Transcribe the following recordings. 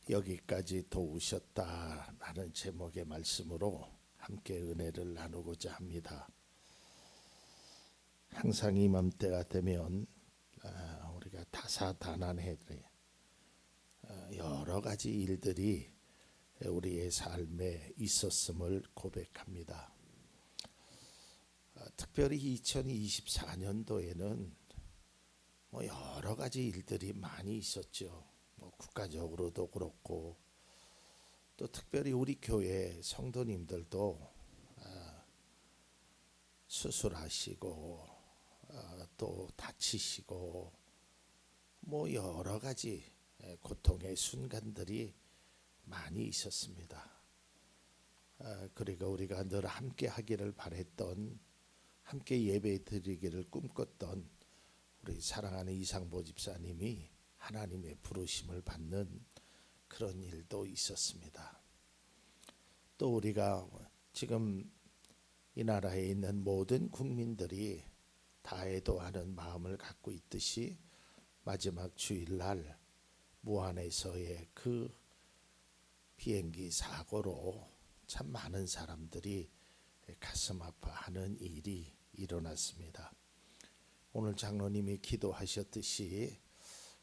여기까지 도우셨다라는 제목의 말씀으로 함께 은혜를 나누고자 합니다. 항상 이맘때가 되면 우리가 다사다난해 여러 가지 일들이 우리의 삶에 있었음을 고백합니다. 특별히 2024년도에는 여러 가지 일들이 많이 있었죠. 국가적으로도 그렇고 또 특별히 우리 교회 성도님들도 수술하시고 또 다치시고 여러 가지 고통의 순간들이 많이 있었습니다. 그리고 우리가 늘 함께 하기를 바랬던, 함께 예배 드리기를 꿈꿨던 우리 사랑하는 이상보 집사님이 하나님의 부르심을 받는 그런 일도 있었습니다. 또 우리가 지금 이 나라에 있는 모든 국민들이 다애도하는 마음을 갖고 있듯이 마지막 주일날 무안에서의 그 비행기 사고로 참 많은 사람들이 가슴 아파하는 일이 일어났습니다. 오늘 장로님이 기도하셨듯이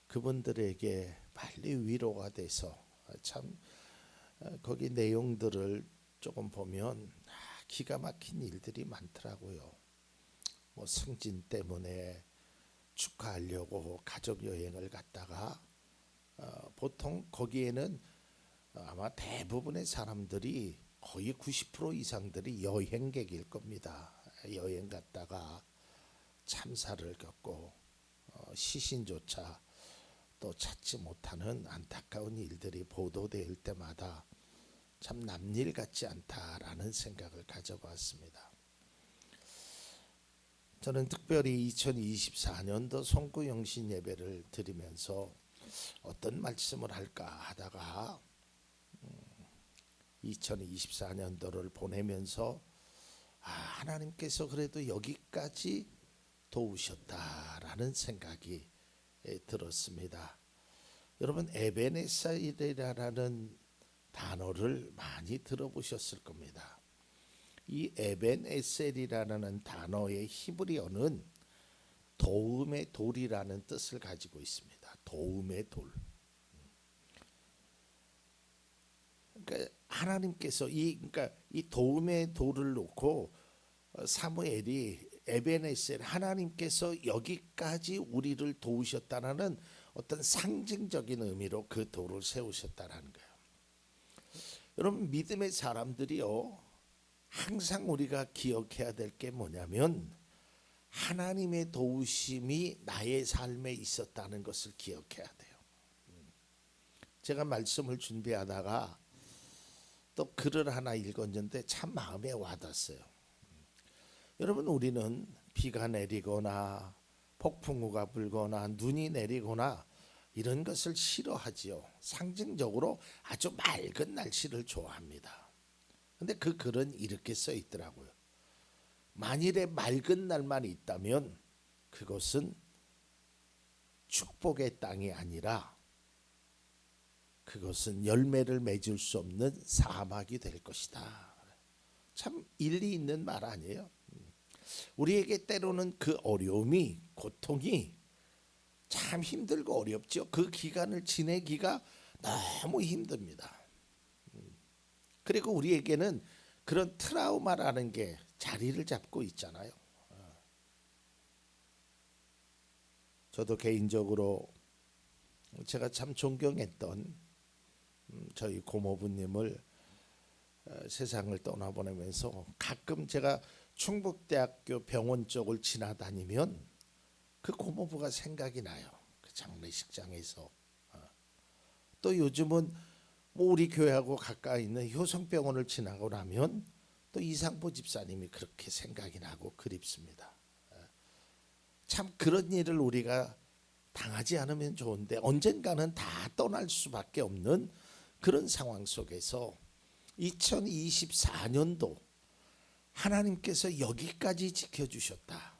그분들에게 빨리 위로가 돼서 참 거기 내용들을 조금 보면 기가 막힌 일들이 많더라고요. 승진 때문에 축하하려고 가족 여행을 갔다가 보통 거기에는 아마 대부분의 사람들이 거의 90% 이상들이 여행객일 겁니다. 여행 갔다가 참사를 겪고 시신조차 또 찾지 못하는 안타까운 일들이 보도될 때마다 참 남일 같지 않다라는 생각을 가져봤습니다. 저는 특별히 2024년도 송구영신 예배를 드리면서 어떤 말씀을 할까 하다가 2024년도를 보내면서 하나님께서 그래도 여기까지 도우셨다라는 생각이 들었습니다. 여러분, 에벤에셀이라는 단어를 많이 들어보셨을 겁니다. 이 에벤에셀이라는 단어의 히브리어는 도움의 돌이라는 뜻을 가지고 있습니다. 도움의 돌. 그러니까 하나님께서 이 도움의 돌을 놓고 사무엘이 에벤에셀, 하나님께서 여기까지 우리를 도우셨다라는 어떤 상징적인 의미로 그 돌을 세우셨다라는 거예요. 여러분, 믿음의 사람들이요, 항상 우리가 기억해야 될 게 뭐냐면 하나님의 도우심이 나의 삶에 있었다는 것을 기억해야 돼요. 제가 말씀을 준비하다가 또 글을 하나 읽었는데 참 마음에 와닿았어요. 여러분, 우리는 비가 내리거나 폭풍우가 불거나 눈이 내리거나 이런 것을 싫어하지요. 상징적으로 아주 맑은 날씨를 좋아합니다. 근데 그 글은 이렇게 써 있더라고요. 만일에 맑은 날만 있다면 그것은 축복의 땅이 아니라 그것은 열매를 맺을 수 없는 사막이 될 것이다. 참 일리 있는 말 아니에요? 우리에게 때로는 그 어려움이, 고통이 참 힘들고 어렵죠. 그 기간을 지내기가 너무 힘듭니다. 그리고 우리에게는 그런 트라우마라는 게 자리를 잡고 있잖아요. 저도 개인적으로 제가 참 존경했던 저희 고모부님을 세상을 떠나보내면서 가끔 제가 충북대학교 병원 쪽을 지나다니면 그 고모부가 생각이 나요. 그 장례식장에서. 또 요즘은 우리 교회하고 가까이 있는 효성병원을 지나고 나면 또 이상보 집사님이 그렇게 생각이 나고 그립습니다. 참 그런 일을 우리가 당하지 않으면 좋은데 언젠가는 다 떠날 수밖에 없는 그런 상황 속에서 2024년도 하나님께서 여기까지 지켜주셨다.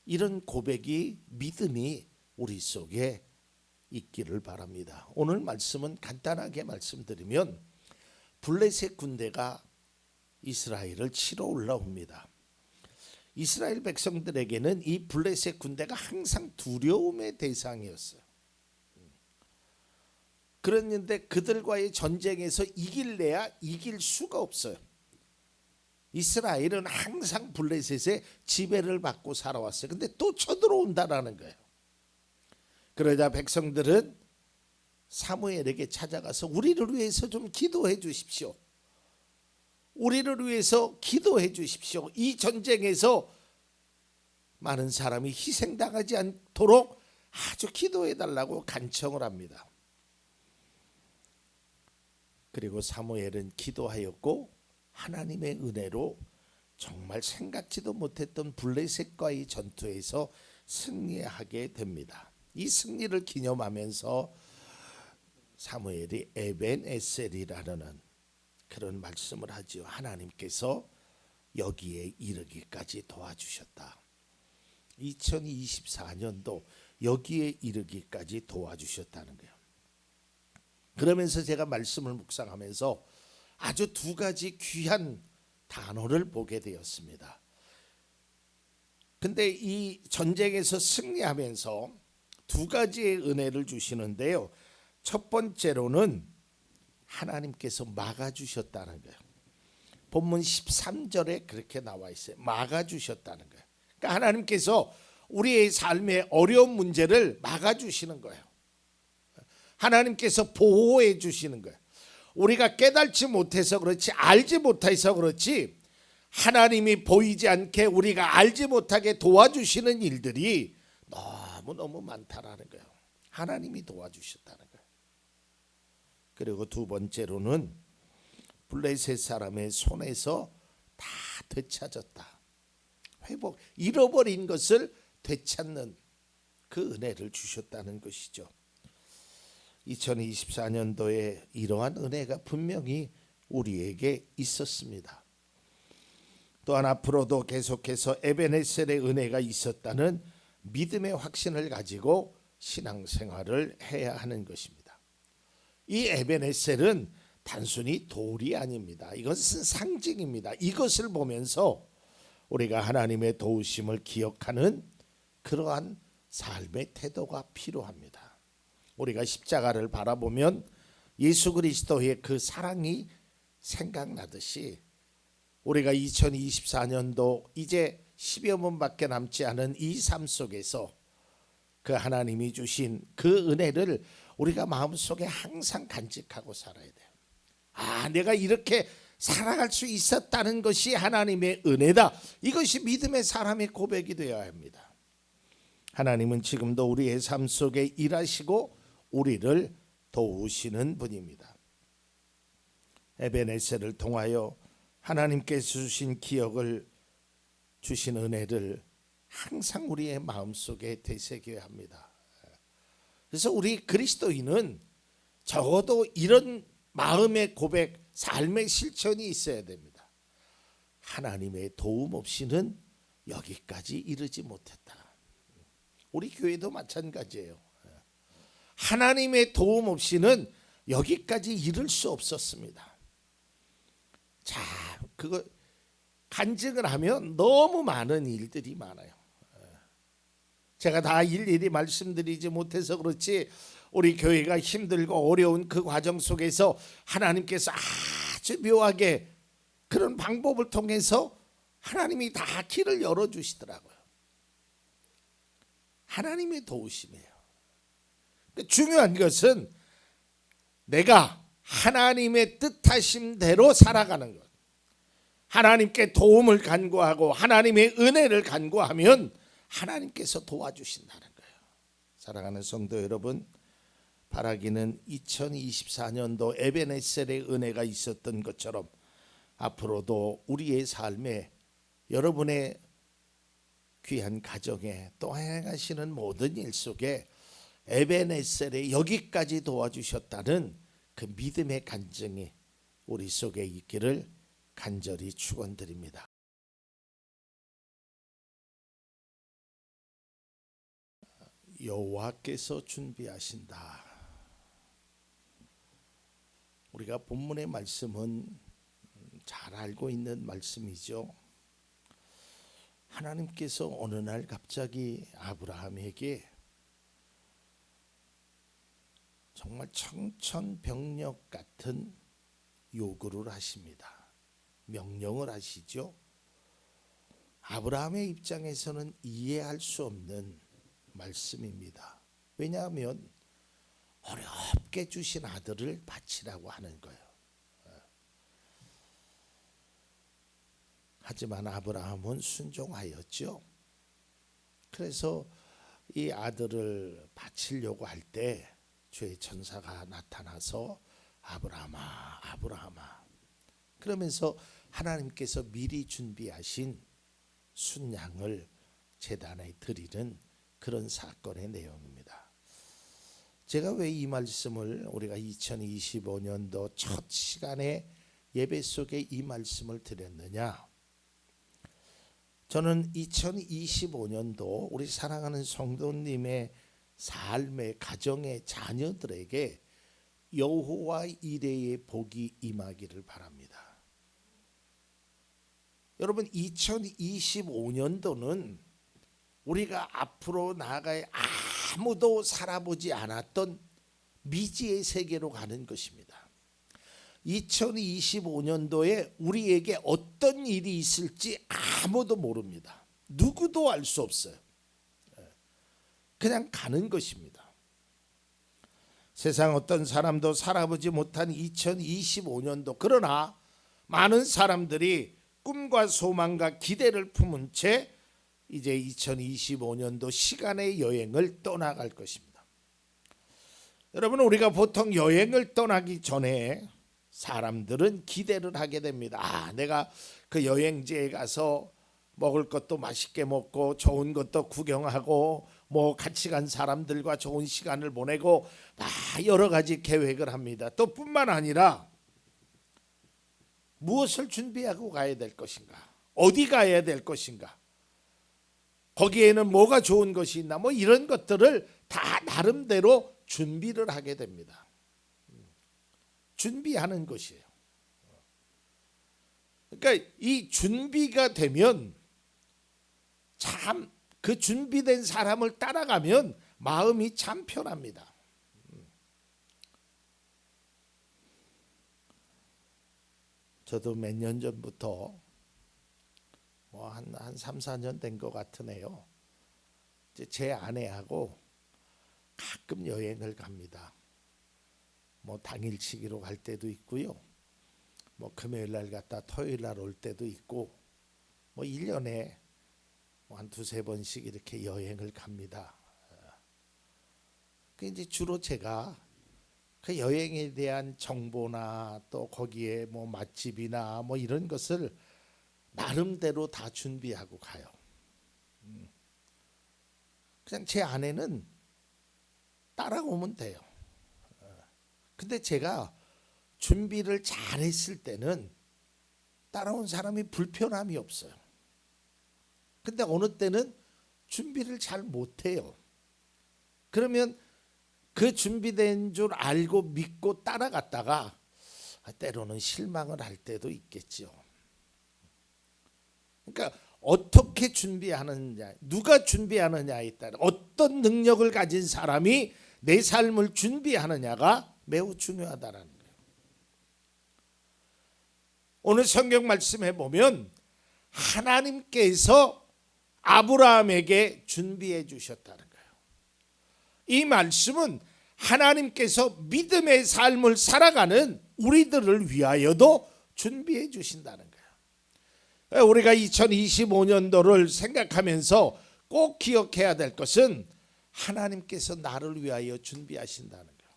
이런 고백이, 믿음이 우리 속에 있기를 바랍니다. 오늘 말씀은 간단하게 말씀드리면 블레셋 군대가 이스라엘을 치러 올라옵니다. 이스라엘 백성들에게는 이 블레셋 군대가 항상 두려움의 대상이었어요. 그랬는데 그들과의 전쟁에서 이길래야 이길 수가 없어요. 이스라엘은 항상 블레셋의 지배를 받고 살아왔어요. 근데 또 쳐들어온다라는 거예요. 그러자 백성들은 사무엘에게 찾아가서 우리를 위해서 좀 기도해 주십시오. 우리를 위해서 기도해 주십시오. 이 전쟁에서 많은 사람이 희생당하지 않도록 아주 기도해 달라고 간청을 합니다. 그리고 사무엘은 기도하였고 하나님의 은혜로 정말 생각지도 못했던 블레셋과의 전투에서 승리하게 됩니다. 이 승리를 기념하면서 사무엘이 에벤에셀이라는 그런 말씀을 하죠. 하나님께서 여기에 이르기까지 도와주셨다. 2024년도 여기에 이르기까지 도와주셨다는 거예요. 그러면서 제가 말씀을 묵상하면서 아주 두 가지 귀한 단어를 보게 되었습니다. 근데 이 전쟁에서 승리하면서 두 가지의 은혜를 주시는데요. 첫 번째로는 하나님께서 막아주셨다는 거예요. 본문 13절에 그렇게 나와 있어요. 막아주셨다는 거예요. 그러니까 하나님께서 우리의 삶의 어려운 문제를 막아주시는 거예요. 하나님께서 보호해 주시는 거예요. 우리가 깨달지 못해서 그렇지, 알지 못해서 그렇지, 하나님이 보이지 않게 우리가 알지 못하게 도와주시는 일들이 너무너무 많다라는 거예요. 하나님이 도와주셨다는 거예요. 그리고 두 번째로는 블레셋 사람의 손에서 다 되찾았다. 회복, 잃어버린 것을 되찾는 그 은혜를 주셨다는 것이죠. 2024년도에 이러한 은혜가 분명히 우리에게 있었습니다. 또한 앞으로도 계속해서 에벤에셀의 은혜가 있었다는 믿음의 확신을 가지고 신앙생활을 해야 하는 것입니다. 이 에벤에셀은 단순히 돌이 아닙니다. 이것은 상징입니다. 이것을 보면서 우리가 하나님의 도우심을 기억하는 그러한 삶의 태도가 필요합니다. 우리가 십자가를 바라보면 예수 그리스도의 그 사랑이 생각나듯이 우리가 2024년도 이제 10여 분밖에 남지 않은 이 삶 속에서 그 하나님이 주신 그 은혜를 우리가 마음속에 항상 간직하고 살아야 돼요. 내가 이렇게 살아갈 수 있었다는 것이 하나님의 은혜다. 이것이 믿음의 사람의 고백이 되어야 합니다. 하나님은 지금도 우리의 삶 속에 일하시고 우리를 도우시는 분입니다. 에벤에셀을 통하여 하나님께서 주신 기억을 주신 은혜를 항상 우리의 마음속에 되새겨야 합니다. 그래서 우리 그리스도인은 적어도 이런 마음의 고백, 삶의 실천이 있어야 됩니다. 하나님의 도움 없이는 여기까지 이르지 못했다. 우리 교회도 마찬가지예요. 하나님의 도움 없이는 여기까지 이를 수 없었습니다. 자, 그거 간증을 하면 너무 많은 일들이 많아요. 제가 다 일일이 말씀드리지 못해서 그렇지, 우리 교회가 힘들고 어려운 그 과정 속에서 하나님께서 아주 묘하게 그런 방법을 통해서 하나님이 다 길을 열어주시더라고요. 하나님의 도우심이에요. 중요한 것은 내가 하나님의 뜻하심대로 살아가는 것. 하나님께 도움을 간구하고 하나님의 은혜를 간구하면 하나님께서 도와주신다는 거예요. 사랑하는 성도 여러분, 바라기는 2024년도 에벤에셀의 은혜가 있었던 것처럼 앞으로도 우리의 삶에, 여러분의 귀한 가정에 또 행하시는 모든 일 속에 에벤에셀에 여기까지 도와주셨다는 그 믿음의 간증이 우리 속에 있기를 간절히 축원드립니다. 여호와께서 준비하신다. 우리가 본문의 말씀은 잘 알고 있는 말씀이죠. 하나님께서 어느 날 갑자기 아브라함에게 정말 청천벽력 같은 요구를 하십니다. 명령을 하시죠. 아브라함의 입장에서는 이해할 수 없는 말씀입니다. 왜냐하면 어렵게 주신 아들을 바치라고 하는 거예요. 하지만 아브라함은 순종하였죠. 그래서 이 아들을 바치려고 할 때 주의 천사가 나타나서 아브라함아, 아브라함아, 그러면서 하나님께서 미리 준비하신 순양을 제단에 드리는 그런 사건의 내용입니다. 제가 왜 이 말씀을 우리가 2025년도 첫 시간에 예배 속에 이 말씀을 드렸느냐? 저는 2025년도 우리 사랑하는 성도님의 삶의 가정의 자녀들에게 여호와 이레의 복이 임하기를 바랍니다. 여러분, 2025년도는 우리가 앞으로 나아갈 아무도 살아보지 않았던 미지의 세계로 가는 것입니다. 2025년도에 우리에게 어떤 일이 있을지 아무도 모릅니다. 누구도 알 수 없어요. 그냥 가는 것입니다. 세상 어떤 사람도 살아보지 못한 2025년도, 그러나 많은 사람들이 꿈과 소망과 기대를 품은 채 이제 2025년도 시간의 여행을 떠나갈 것입니다. 여러분, 우리가 보통 여행을 떠나기 전에 사람들은 기대를 하게 됩니다. 내가 그 여행지에 가서 먹을 것도 맛있게 먹고 좋은 것도 구경하고 뭐 같이 간 사람들과 좋은 시간을 보내고 여러 가지 계획을 합니다. 또 뿐만 아니라 무엇을 준비하고 가야 될 것인가, 어디 가야 될 것인가, 거기에는 뭐가 좋은 것이 있나, 뭐 이런 것들을 다 나름대로 준비를 하게 됩니다. 준비하는 것이에요. 그러니까 이 준비가 되면 참 그 준비된 사람을 따라가면 마음이 참 편합니다. 저도 몇 년 전부터 뭐 한 3, 4년 된 것 같으네요. 제 아내하고 가끔 여행을 갑니다. 뭐 당일치기로 갈 때도 있고요. 뭐 금요일 날 갔다 토요일 날 올 때도 있고, 뭐 1년에 한 두세 번씩 이렇게 여행을 갑니다. 그 이제 주로 제가 그 여행에 대한 정보나 또 거기에 뭐 맛집이나 뭐 이런 것을 나름대로 다 준비하고 가요. 그냥 제 아내는 따라오면 돼요. 근데 제가 준비를 잘했을 때는 따라온 사람이 불편함이 없어요. 근데 어느 때는 준비를 잘 못해요. 그러면 그 준비된 줄 알고 믿고 따라갔다가 때로는 실망을 할 때도 있겠죠. 그러니까 어떻게 준비하느냐, 누가 준비하느냐에 따라 어떤 능력을 가진 사람이 내 삶을 준비하느냐가 매우 중요하다는 거예요. 오늘 성경 말씀에 보면 하나님께서 아브라함에게 준비해 주셨다는 거예요. 이 말씀은 하나님께서 믿음의 삶을 살아가는 우리들을 위하여도 준비해 주신다는 거예요. 우리가 2025년도를 생각하면서 꼭 기억해야 될 것은 하나님께서 나를 위하여 준비하신다는 거예요.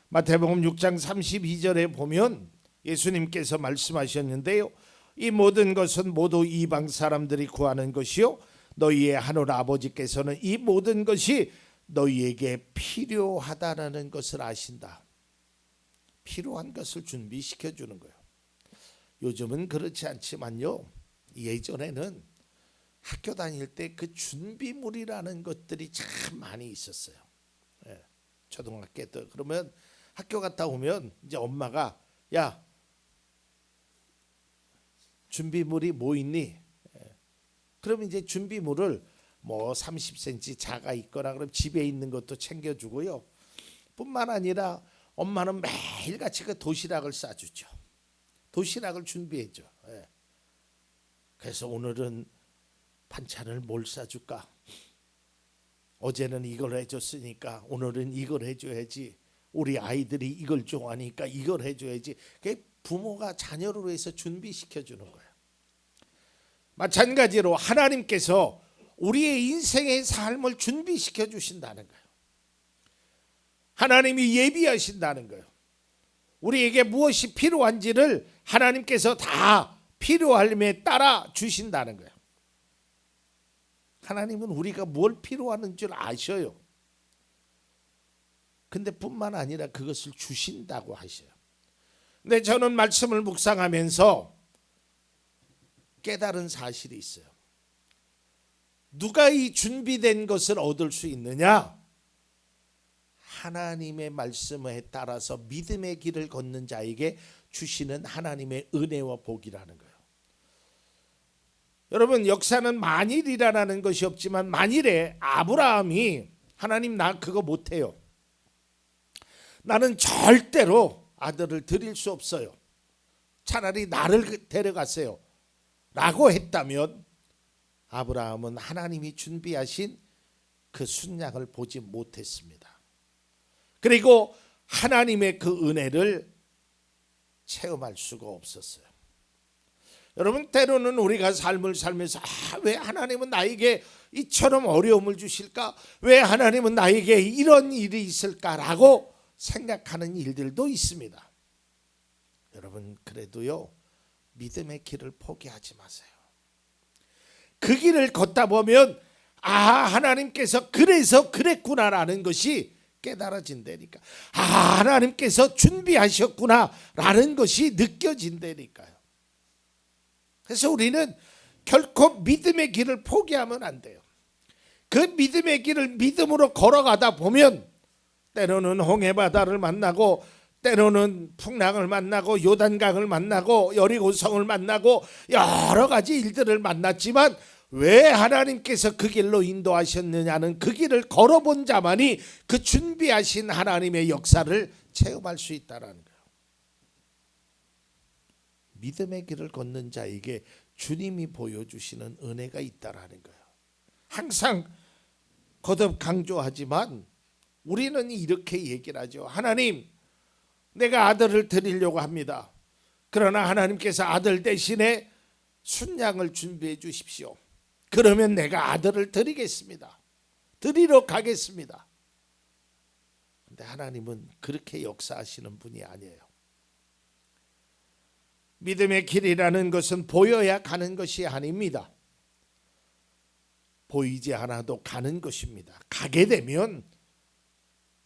마태복음 6장 32절에 보면 예수님께서 말씀하셨는데요, 이 모든 것은 모두 이방 사람들이 구하는 것이요 너희의 하늘 아버지께서는 이 모든 것이 너희에게 필요하다라는 것을 아신다. 필요한 것을 준비시켜 주는 거예요. 요즘은 그렇지 않지만요, 예전에는 학교 다닐 때 그 준비물이라는 것들이 참 많이 있었어요. 예, 초등학교 때 그러면 학교 갔다 오면 이제 엄마가 야 준비물이 뭐 있니? 그럼 이제 준비물을 뭐 30cm 자가 있거나 그럼 집에 있는 것도 챙겨주고요. 뿐만 아니라 엄마는 매일같이 그 도시락을 싸주죠. 도시락을 준비해줘. 예. 그래서 오늘은 반찬을 뭘 싸줄까? 어제는 이걸 해줬으니까 오늘은 이걸 해줘야지. 우리 아이들이 이걸 좋아하니까 이걸 해줘야지. 그게 부모가 자녀를 위해서 준비시켜 주는 거예요. 마찬가지로 하나님께서 우리의 인생의 삶을 준비시켜 주신다는 거예요. 하나님이 예비하신다는 거예요. 우리에게 무엇이 필요한지를 하나님께서 다 필요함에 따라 주신다는 거예요. 하나님은 우리가 뭘 필요하는 줄 아셔요. 근데 뿐만 아니라 그것을 주신다고 하셔요. 근데 저는 말씀을 묵상하면서 깨달은 사실이 있어요. 누가 이 준비된 것을 얻을 수 있느냐? 하나님의 말씀에 따라서 믿음의 길을 걷는 자에게 주시는 하나님의 은혜와 복이라는 거예요. 여러분, 역사는 만일이라는 것이 없지만 만일에 아브라함이 하나님 나 그거 못해요. 나는 절대로 아들을 드릴 수 없어요. 차라리 나를 데려가세요. 라고 했다면 아브라함은 하나님이 준비하신 그 순양을 보지 못했습니다. 그리고 하나님의 그 은혜를 체험할 수가 없었어요. 여러분, 때로는 우리가 삶을 살면서 왜 하나님은 나에게 이처럼 어려움을 주실까? 왜 하나님은 나에게 이런 일이 있을까라고 생각하는 일들도 있습니다. 여러분, 그래도요, 믿음의 길을 포기하지 마세요. 그 길을 걷다 보면 하나님께서 그래서 그랬구나라는 것이 깨달아진다니까. 하나님께서 준비하셨구나라는 것이 느껴진다니까요. 그래서 우리는 결코 믿음의 길을 포기하면 안 돼요. 그 믿음의 길을 믿음으로 걸어가다 보면 때로는 홍해바다를 만나고 때로는 풍랑을 만나고 요단강을 만나고 여리고성을 만나고 여러 가지 일들을 만났지만 왜 하나님께서 그 길로 인도하셨느냐는 그 길을 걸어본 자만이 그 준비하신 하나님의 역사를 체험할 수 있다는 거예요. 믿음의 길을 걷는 자에게 주님이 보여주시는 은혜가 있다라는 거예요. 항상 거듭 강조하지만 우리는 이렇게 얘기를 하죠. 하나님, 내가 아들을 드리려고 합니다. 그러나 하나님께서 아들 대신에 순양을 준비해 주십시오. 그러면 내가 아들을 드리겠습니다. 드리러 가겠습니다. 근데 하나님은 그렇게 역사하시는 분이 아니에요. 믿음의 길이라는 것은 보여야 가는 것이 아닙니다. 보이지 않아도 가는 것입니다. 가게 되면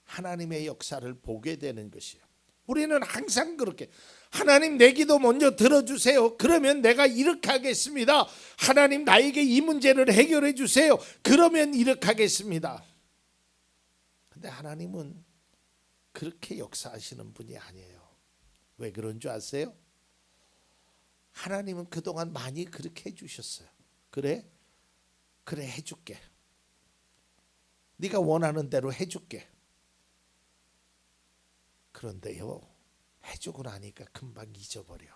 하나님의 역사를 보게 되는 것이에요. 우리는 항상 그렇게 하나님 내 기도 먼저 들어주세요. 그러면 내가 이렇게 하겠습니다. 하나님 나에게 이 문제를 해결해 주세요. 그러면 이렇게 하겠습니다. 근데 하나님은 그렇게 역사하시는 분이 아니에요. 왜 그런 줄 아세요? 하나님은 그동안 많이 그렇게 해주셨어요. 그래 해줄게. 네가 원하는 대로 해줄게. 그런데요, 해주고 나니까 금방 잊어버려.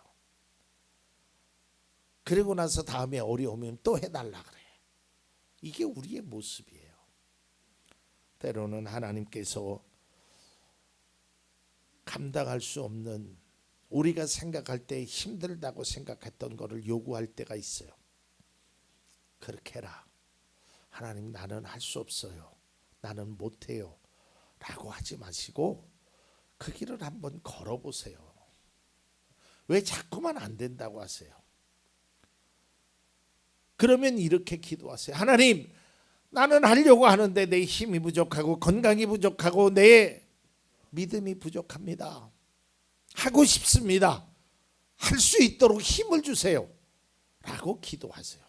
그리고 나서 다음에 어려우면 또 해달라 그래. 이게 우리의 모습이에요. 때로는 하나님께서 감당할 수 없는, 우리가 생각할 때 힘들다고 생각했던 것을 요구할 때가 있어요. 그렇게 해라. 하나님, 나는 할 수 없어요. 나는 못해요. 라고 하지 마시고 그 길을 한번 걸어보세요. 왜 자꾸만 안 된다고 하세요? 그러면 이렇게 기도하세요. 하나님, 나는 하려고 하는데 내 힘이 부족하고 건강이 부족하고 내 믿음이 부족합니다. 하고 싶습니다. 할 수 있도록 힘을 주세요. 라고 기도하세요.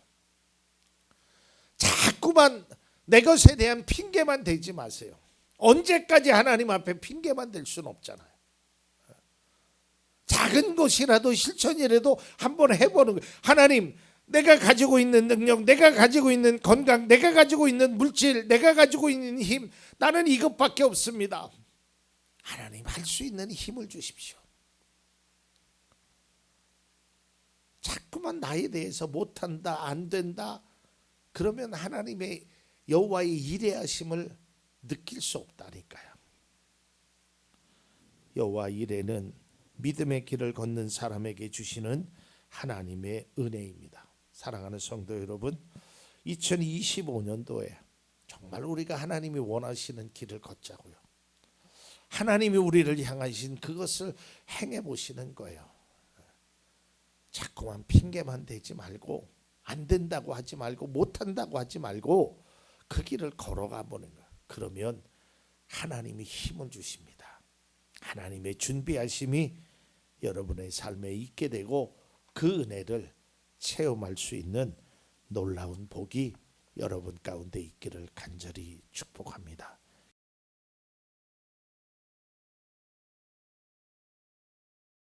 자꾸만 내 것에 대한 핑계만 대지 마세요. 언제까지 하나님 앞에 핑계만 댈 수는 없잖아요. 작은 것이라도 실천이라도 한번 해보는 거예요. 하나님, 내가 가지고 있는 능력, 내가 가지고 있는 건강, 내가 가지고 있는 물질, 내가 가지고 있는 힘, 나는 이것밖에 없습니다. 하나님, 할 수 있는 힘을 주십시오. 자꾸만 나에 대해서 못한다, 안 된다, 그러면 하나님의 여호와의 이레하심을 느낄 수 없다니까요. 여호와 이레는 믿음의 길을 걷는 사람에게 주시는 하나님의 은혜입니다. 사랑하는 성도 여러분, 2025년도에 정말 우리가 하나님이 원하시는 길을 걷자고요. 하나님이 우리를 향하신 그것을 행해 보시는 거예요. 자꾸만 핑계만 대지 말고, 안 된다고 하지 말고, 못한다고 하지 말고 그 길을 걸어가 보는 거예요. 그러면 하나님이 힘을 주십니다. 하나님의 준비하심이 여러분의 삶에 있게 되고 그 은혜를 체험할 수 있는 놀라운 복이 여러분 가운데 있기를 간절히 축복합니다.